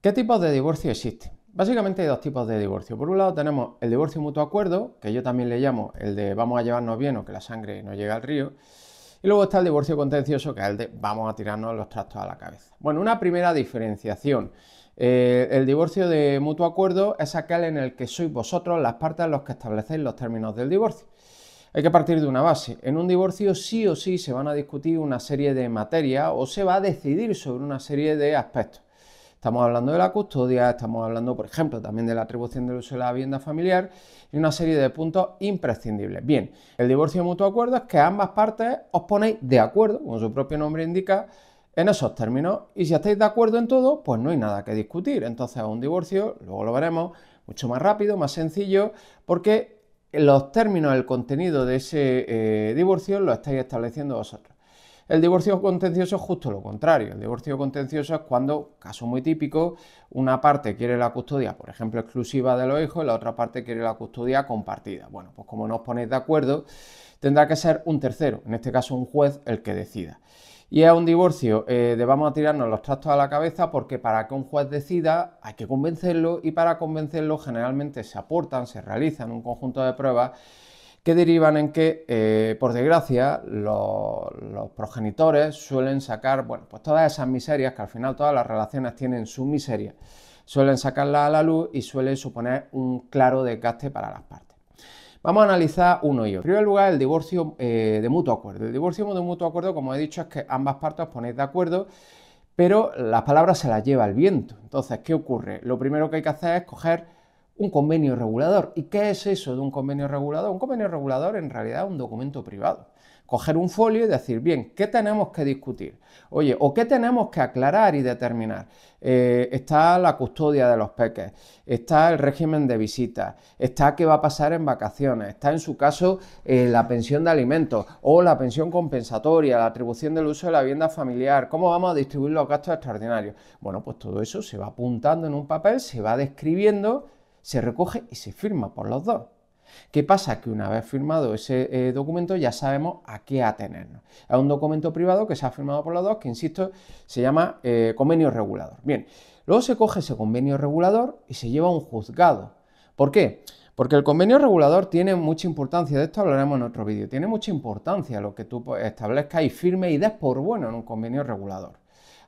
¿Qué tipos de divorcio existen? Básicamente hay dos tipos de divorcio. Por un lado tenemos el divorcio mutuo acuerdo, que yo también le llamo el de vamos a llevarnos bien o que la sangre no llegue al río. Y luego está el divorcio contencioso, que es el de vamos a tirarnos los trastos a la cabeza. Bueno, una primera diferenciación. El divorcio de mutuo acuerdo es aquel en el que sois vosotros las partes los que establecéis los términos del divorcio. Hay que partir de una base. En un divorcio sí o sí se van a discutir una serie de materias o se va a decidir sobre una serie de aspectos. Estamos hablando de la custodia, estamos hablando, por ejemplo, también de la atribución del uso de la vivienda familiar y una serie de puntos imprescindibles. Bien, el divorcio de mutuo acuerdo es que ambas partes os ponéis de acuerdo, como su propio nombre indica, en esos términos. Y si estáis de acuerdo en todo, pues no hay nada que discutir. Entonces es un divorcio, luego lo veremos, mucho más rápido, más sencillo, porque los términos, el contenido de ese divorcio lo estáis estableciendo vosotros. El divorcio contencioso es justo lo contrario. El divorcio contencioso es cuando, caso muy típico, una parte quiere la custodia, por ejemplo, exclusiva de los hijos y la otra parte quiere la custodia compartida. Bueno, pues como no os ponéis de acuerdo, tendrá que ser un tercero, en este caso un juez, el que decida. Y es un divorcio de vamos a tirarnos los trastos a la cabeza porque para que un juez decida hay que convencerlo y para convencerlo generalmente se aportan, se realizan un conjunto de pruebas que derivan en que, por desgracia, los progenitores suelen sacar, bueno, pues todas esas miserias, que al final todas las relaciones tienen su miseria, suelen sacarlas a la luz y suele suponer un claro desgaste para las partes. Vamos a analizar uno y otro. En primer lugar, el divorcio de mutuo acuerdo. El divorcio de mutuo acuerdo, como he dicho, es que ambas partes os ponéis de acuerdo, pero las palabras se las lleva el viento. Entonces, ¿qué ocurre? Lo primero que hay que hacer es coger un convenio regulador. ¿Y qué es eso de un convenio regulador? Un convenio regulador en realidad es un documento privado. Coger un folio y decir, bien, ¿qué tenemos que discutir? Oye, ¿o qué tenemos que aclarar y determinar? Está la custodia de los peques, está el régimen de visitas, está qué va a pasar en vacaciones, está en su caso la pensión de alimentos o la pensión compensatoria, la atribución del uso de la vivienda familiar, cómo vamos a distribuir los gastos extraordinarios. Bueno, pues todo eso se va apuntando en un papel, se va describiendo, se recoge y se firma por los dos. ¿Qué pasa? Que una vez firmado ese documento ya sabemos a qué atenernos. Es un documento privado que se ha firmado por los dos, que insisto, se llama convenio regulador. Bien, luego se coge ese convenio regulador y se lleva a un juzgado. ¿Por qué? Porque el convenio regulador tiene mucha importancia, de esto hablaremos en otro vídeo, tiene mucha importancia lo que tú establezcas y firmes y des por bueno en un convenio regulador.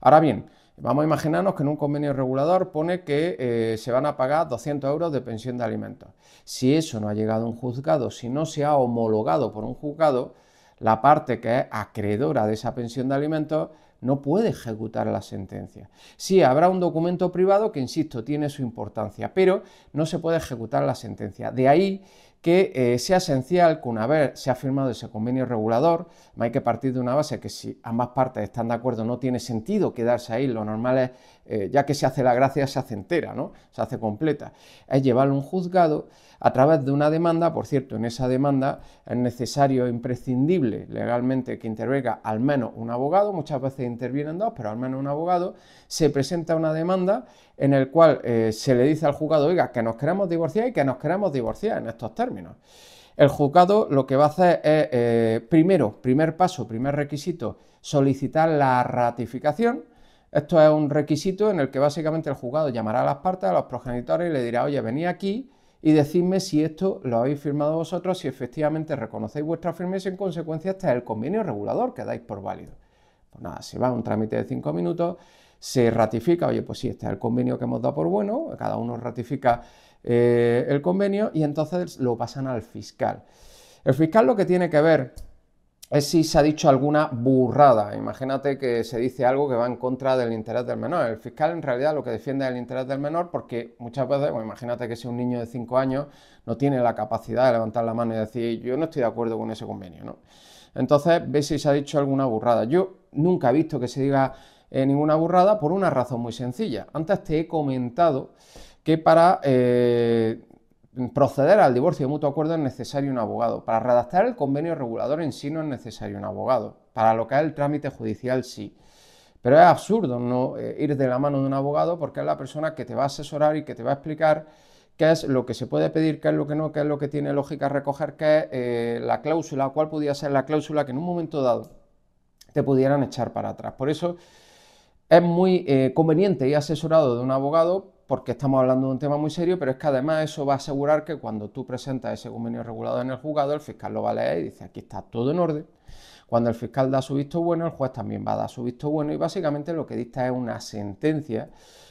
Ahora bien, vamos a imaginarnos que en un convenio regulador pone que se van a pagar 200 euros de pensión de alimentos. Si eso no ha llegado a un juzgado, si no se ha homologado por un juzgado, la parte que es acreedora de esa pensión de alimentos no puede ejecutar la sentencia. Sí, habrá un documento privado que, insisto, tiene su importancia, pero no se puede ejecutar la sentencia. De ahí que sea esencial que una vez se ha firmado ese convenio regulador, hay que partir de una base que si ambas partes están de acuerdo no tiene sentido quedarse ahí, lo normal es, ya que se hace la gracia, se hace entera, ¿no? Se hace completa, es llevarlo a un juzgado a través de una demanda. Por cierto, en esa demanda es necesario, imprescindible legalmente que intervenga al menos un abogado, muchas veces intervienen dos, pero al menos un abogado. Se presenta una demanda en el cual se le dice al juzgado, oiga, que nos queremos divorciar y que nos queremos divorciar en estos términos. El juzgado lo que va a hacer es, primer paso, primer requisito, solicitar la ratificación. Esto es un requisito en el que básicamente el juzgado llamará a las partes, a los progenitores y le dirá, oye, venid aquí y decidme si esto lo habéis firmado vosotros, si efectivamente reconocéis vuestra firmeza y en consecuencia este es el convenio regulador que dais por válido. Pues nada, se va a un trámite de 5 minutos, se ratifica, oye, pues sí, este es el convenio que hemos dado por bueno, cada uno ratifica el convenio y entonces lo pasan al fiscal. El fiscal lo que tiene que ver es si se ha dicho alguna burrada. Imagínate que se dice algo que va en contra del interés del menor. El fiscal en realidad lo que defiende es el interés del menor porque muchas veces, bueno, imagínate que si un niño de 5 años no tiene la capacidad de levantar la mano y decir yo no estoy de acuerdo con ese convenio, ¿no? Entonces ve si se ha dicho alguna burrada. Yo nunca he visto que se diga ninguna burrada por una razón muy sencilla. Antes te he comentado que para proceder al divorcio de mutuo acuerdo es necesario un abogado. Para redactar el convenio regulador en sí no es necesario un abogado. Para lo que es el trámite judicial sí. Pero es absurdo no ir de la mano de un abogado porque es la persona que te va a asesorar y que te va a explicar qué es lo que se puede pedir, qué es lo que no, qué es lo que tiene lógica recoger, qué es la cláusula, cuál podría ser la cláusula que en un momento dado te pudieran echar para atrás. Por eso es muy conveniente y asesorado de un abogado porque estamos hablando de un tema muy serio, pero es que además eso va a asegurar que cuando tú presentas ese convenio regulado en el juzgado, el fiscal lo va a leer y dice, aquí está todo en orden. Cuando el fiscal da su visto bueno, el juez también va a dar su visto bueno y básicamente lo que dicta es una sentencia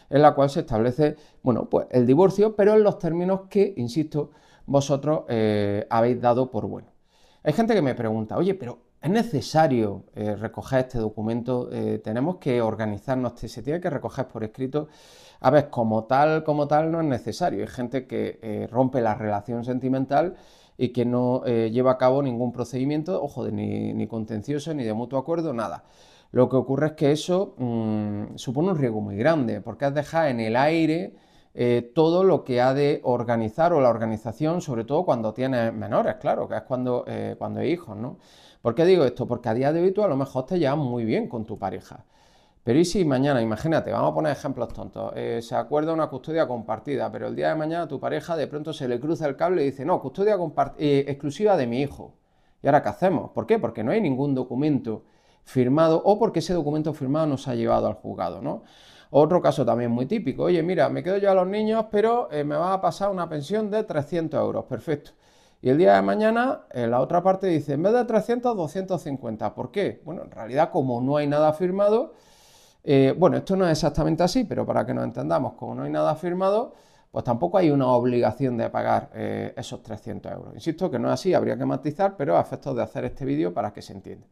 en la cual se establece, bueno, pues el divorcio, pero en los términos que, insisto, vosotros habéis dado por bueno. Hay gente que me pregunta, oye, pero ¿es necesario recoger este documento? ¿Tenemos que organizarnos? ¿Se tiene que recoger por escrito? A ver, como tal no es necesario. Hay gente que rompe la relación sentimental y que no lleva a cabo ningún procedimiento, ojo, ni contencioso, ni de mutuo acuerdo, nada. Lo que ocurre es que eso supone un riesgo muy grande, porque es dejar en el aire todo lo que ha de organizar o la organización, sobre todo cuando tienes menores, claro, que es cuando hay hijos, ¿no? ¿Por qué digo esto? Porque a día de hoy tú a lo mejor te llevas muy bien con tu pareja. Pero ¿y si mañana, imagínate, vamos a poner ejemplos tontos, se acuerda una custodia compartida, pero el día de mañana a tu pareja de pronto se le cruza el cable y dice, no, custodia exclusiva de mi hijo? ¿Y ahora qué hacemos? ¿Por qué? Porque no hay ningún documento firmado o porque ese documento firmado no se ha llevado al juzgado, ¿no? Otro caso también muy típico, oye, mira, me quedo yo a los niños, pero me va a pasar una pensión de 300 euros, perfecto. Y el día de mañana, la otra parte dice, en vez de 300, 250. ¿Por qué? Bueno, en realidad, como no hay nada firmado, bueno, esto no es exactamente así, pero para que nos entendamos, como no hay nada firmado, pues tampoco hay una obligación de pagar esos 300 euros. Insisto que no es así, habría que matizar, pero a efectos de hacer este vídeo para que se entienda.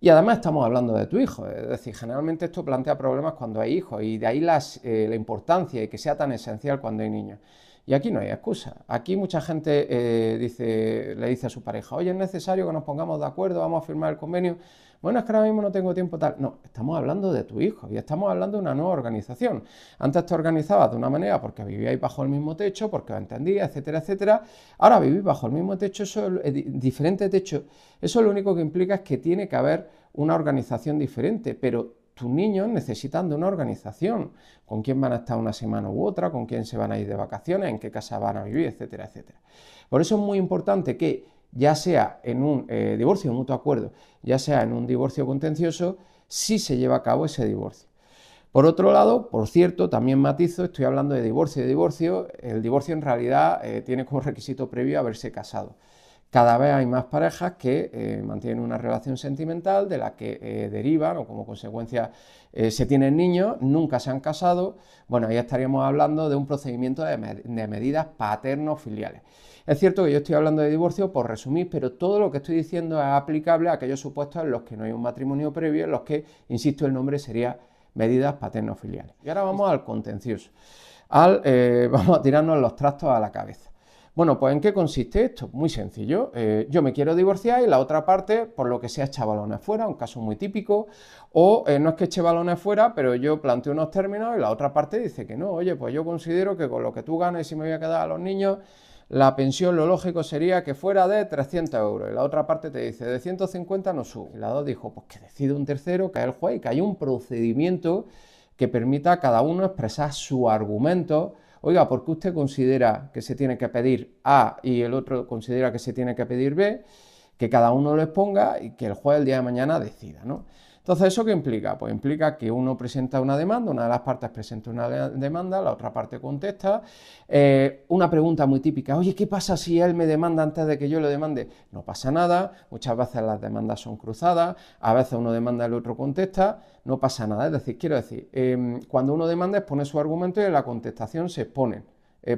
Y además estamos hablando de tu hijo, es decir, generalmente esto plantea problemas cuando hay hijos y de ahí la importancia y que sea tan esencial cuando hay niños. Y aquí no hay excusa. Aquí mucha gente le dice a su pareja, oye, es necesario que nos pongamos de acuerdo, vamos a firmar el convenio. Bueno, es que ahora mismo no tengo tiempo tal. No, estamos hablando de tu hijo y estamos hablando de una nueva organización. Antes te organizabas de una manera porque vivíais bajo el mismo techo, porque os entendíais, etcétera, etcétera. Ahora vivís bajo el mismo techo, diferente techo. Eso lo único que implica es que tiene que haber una organización diferente, pero tus niños necesitan de una organización, con quién van a estar una semana u otra, con quién se van a ir de vacaciones, en qué casa van a vivir, etcétera, etcétera. Por eso es muy importante que, ya sea en un divorcio de mutuo acuerdo, ya sea en un divorcio contencioso, sí se lleva a cabo ese divorcio. Por otro lado, por cierto, también matizo, estoy hablando de divorcio, el divorcio en realidad tiene como requisito previo haberse casado. Cada vez hay más parejas que mantienen una relación sentimental de la que derivan o como consecuencia se tienen niños, nunca se han casado. Bueno, ahí estaríamos hablando de un procedimiento de medidas paterno-filiales. Es cierto que yo estoy hablando de divorcio por resumir, pero todo lo que estoy diciendo es aplicable a aquellos supuestos en los que no hay un matrimonio previo, en los que, insisto, el nombre sería medidas paterno-filiales. Y ahora vamos al contencioso. Vamos a tirarnos los trastos a la cabeza. Bueno, pues ¿en qué consiste esto? Muy sencillo. Yo me quiero divorciar y la otra parte, por lo que sea, echa balones fuera, un caso muy típico. O no es que eche balones fuera, pero yo planteo unos términos y la otra parte dice que no. Oye, pues yo considero que con lo que tú ganes, si me voy a quedar a los niños, la pensión lo lógico sería que fuera de 300 euros. Y la otra parte te dice, de 150 no sube. Y la dos dijo, pues que decide un tercero, que es el juez, y que hay un procedimiento que permita a cada uno expresar su argumento. Oiga, ¿por qué usted considera que se tiene que pedir A y el otro considera que se tiene que pedir B? Que cada uno lo exponga y que el juez el día de mañana decida, ¿no? Entonces, ¿eso qué implica? Pues implica que uno presenta una demanda, una de las partes presenta una demanda, la otra parte contesta. Una pregunta muy típica, oye, ¿qué pasa si él me demanda antes de que yo lo demande? No pasa nada, muchas veces las demandas son cruzadas, a veces uno demanda y el otro contesta, no pasa nada. Es decir, quiero decir, cuando uno demanda expone su argumento y en la contestación se expone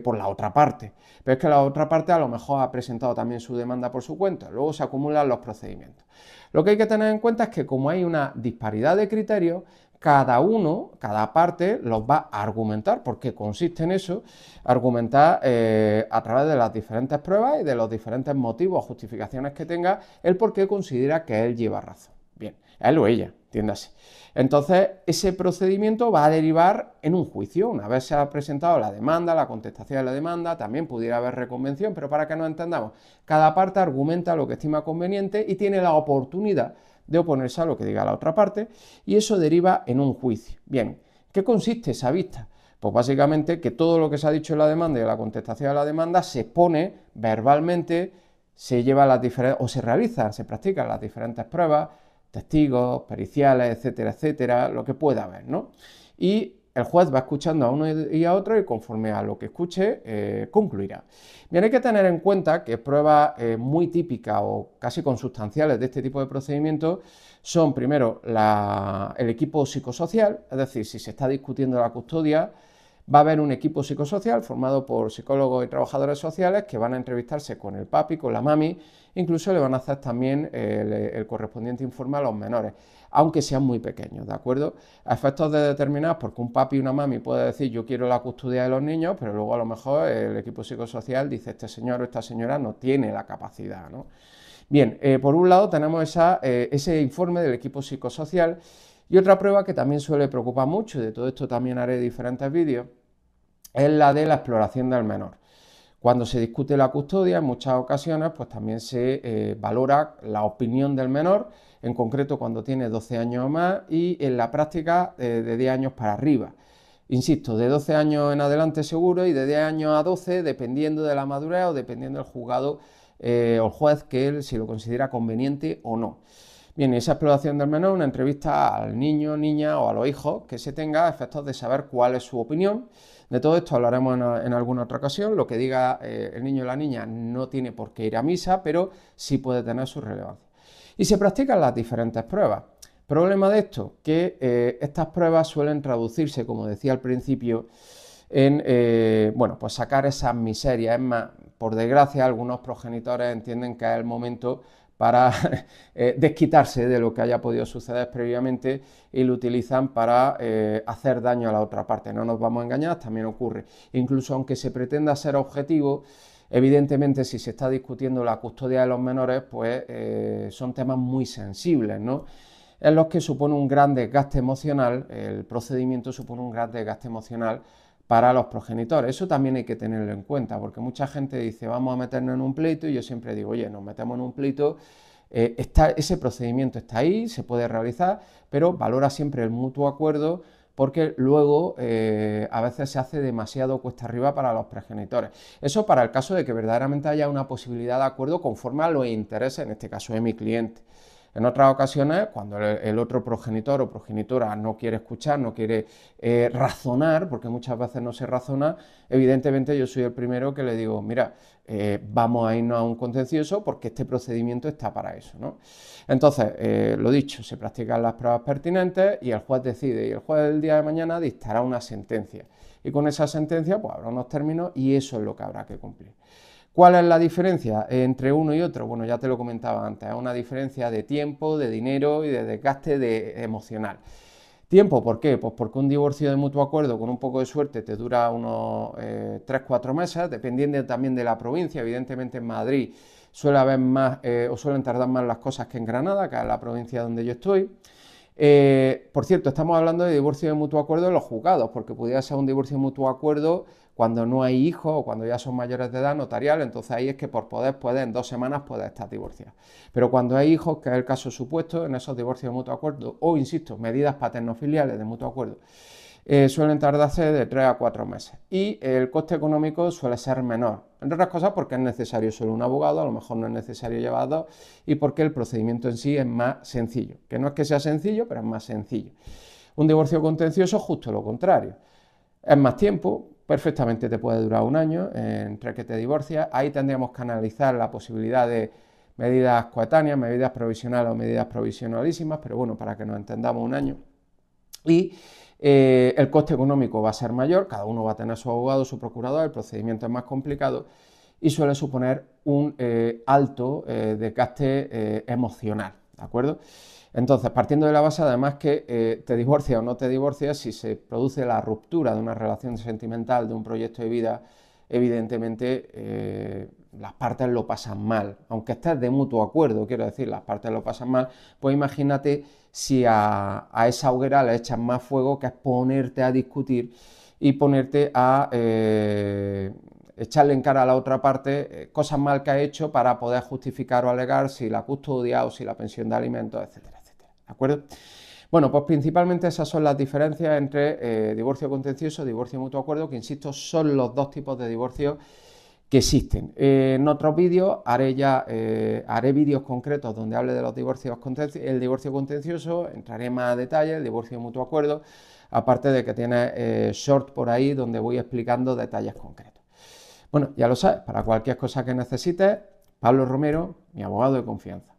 por la otra parte. Pero es que la otra parte a lo mejor ha presentado también su demanda por su cuenta, luego se acumulan los procedimientos. Lo que hay que tener en cuenta es que como hay una disparidad de criterios, cada parte los va a argumentar, porque consiste en eso, argumentar a través de las diferentes pruebas y de los diferentes motivos o justificaciones que tenga, el por qué considera que él lleva razón. Bien, él o ella, entiéndase. Entonces, ese procedimiento va a derivar en un juicio. Una vez se ha presentado la demanda, la contestación de la demanda, también pudiera haber reconvención, pero para que nos entendamos, cada parte argumenta lo que estima conveniente y tiene la oportunidad de oponerse a lo que diga la otra parte, y eso deriva en un juicio. Bien, ¿qué consiste esa vista? Pues básicamente que todo lo que se ha dicho en la demanda y en la contestación de la demanda se expone verbalmente, se lleva las diferentes, o se realizan, se practican las diferentes pruebas, testigos, periciales, etcétera, etcétera, lo que pueda haber, ¿no? Y el juez va escuchando a uno y a otro y conforme a lo que escuche, concluirá. Bien, hay que tener en cuenta que pruebas muy típicas o casi consustanciales de este tipo de procedimientos son, primero, el equipo psicosocial, es decir, si se está discutiendo la custodia, va a haber un equipo psicosocial formado por psicólogos y trabajadores sociales que van a entrevistarse con el papi, con la mami, incluso le van a hacer también el correspondiente informe a los menores, aunque sean muy pequeños, ¿de acuerdo? A efectos de determinar, porque un papi y una mami puede decir yo quiero la custodia de los niños, pero luego a lo mejor el equipo psicosocial dice este señor o esta señora no tiene la capacidad, ¿no? Bien, por un lado tenemos ese informe del equipo psicosocial. Y otra prueba que también suele preocupar mucho, y de todo esto también haré diferentes vídeos, es la de la exploración del menor. Cuando se discute la custodia, en muchas ocasiones, pues también se valora la opinión del menor, en concreto cuando tiene 12 años o más, y en la práctica de 10 años para arriba. Insisto, de 12 años en adelante seguro y de 10 años a 12, dependiendo de la madurez o dependiendo del juzgado o el juez que él si lo considera conveniente o no. Bien, esa exploración del menor, una entrevista al niño, niña o a los hijos que se tenga a efectos de saber cuál es su opinión. De todo esto hablaremos en alguna otra ocasión. Lo que diga el niño o la niña no tiene por qué ir a misa, pero sí puede tener su relevancia. Y se practican las diferentes pruebas. Problema de esto, que estas pruebas suelen traducirse, como decía al principio, en bueno, pues sacar esas miserias. Es más, por desgracia, algunos progenitores entienden que es el momento para desquitarse de lo que haya podido suceder previamente y lo utilizan para hacer daño a la otra parte. No nos vamos a engañar, también ocurre. Incluso aunque se pretenda ser objetivo, evidentemente si se está discutiendo la custodia de los menores, pues son temas muy sensibles, ¿no? En los que supone un gran desgaste emocional, el procedimiento supone un gran desgaste emocional para los progenitores. Eso también hay que tenerlo en cuenta, porque mucha gente dice vamos a meternos en un pleito y yo siempre digo, oye, nos metemos en un pleito, ese procedimiento está ahí, se puede realizar, pero valora siempre el mutuo acuerdo porque luego a veces se hace demasiado cuesta arriba para los progenitores. Eso para el caso de que verdaderamente haya una posibilidad de acuerdo conforme a los intereses, en este caso de mi cliente. En otras ocasiones, cuando el otro progenitor o progenitora no quiere escuchar, no quiere razonar, porque muchas veces no se razona, evidentemente yo soy el primero que le digo, mira, vamos a irnos a un contencioso porque este procedimiento está para eso, ¿no? Entonces, lo dicho, se practican las pruebas pertinentes y el juez decide, y el juez el día de mañana dictará una sentencia. Y con esa sentencia, pues habrá unos términos y eso es lo que habrá que cumplir. ¿Cuál es la diferencia entre uno y otro? Bueno, ya te lo comentaba antes, es una diferencia de tiempo, de dinero y de desgaste emocional. ¿Tiempo? ¿Por qué? Pues porque un divorcio de mutuo acuerdo con un poco de suerte te dura unos 3-4 meses, dependiendo también de la provincia. Evidentemente en Madrid suele haber más o suelen tardar más las cosas que en Granada, que es la provincia donde yo estoy. Por cierto, estamos hablando de divorcio de mutuo acuerdo en los juzgados, porque pudiera ser un divorcio de mutuo acuerdo cuando no hay hijos o cuando ya son mayores de edad notarial, entonces ahí es que por poder en 2 semanas puede estar divorciado. Pero cuando hay hijos, que es el caso supuesto, en esos divorcios de mutuo acuerdo o, insisto, medidas paterno-filiales de mutuo acuerdo, suelen tardarse de 3 a 4 meses y el coste económico suele ser menor, entre otras cosas porque es necesario solo un abogado, a lo mejor no es necesario llevar 2 y porque el procedimiento en sí es más sencillo, que no es que sea sencillo, pero es más sencillo. Un divorcio contencioso justo lo contrario, es más tiempo, perfectamente te puede durar un año entre que te divorcias, ahí tendríamos que analizar la posibilidad de medidas coetáneas, medidas provisionales o medidas provisionalísimas, pero bueno, para que nos entendamos, un año. Y el coste económico va a ser mayor, cada uno va a tener su abogado, su procurador, el procedimiento es más complicado y suele suponer un alto desgaste emocional, ¿de acuerdo? Entonces, partiendo de la base, además, que te divorcias o no te divorcias, si se produce la ruptura de una relación sentimental, de un proyecto de vida, evidentemente las partes lo pasan mal. Aunque estés de mutuo acuerdo, quiero decir, las partes lo pasan mal, pues imagínate si a esa hoguera le echas más fuego, que es ponerte a discutir y ponerte a echarle en cara a la otra parte cosas mal que ha hecho para poder justificar o alegar si la custodia o si la pensión de alimentos, etcétera, etcétera. ¿De acuerdo? Bueno, pues principalmente esas son las diferencias entre divorcio contencioso y divorcio de mutuo acuerdo, que insisto, son los dos tipos de divorcio que existen. En otros vídeos haré vídeos concretos donde hable de los divorcios el divorcio contencioso, entraré más a detalle, el divorcio de mutuo acuerdo, aparte de que tiene short por ahí donde voy explicando detalles concretos. Bueno, ya lo sabes, para cualquier cosa que necesites, Pablo Romero, mi abogado de confianza.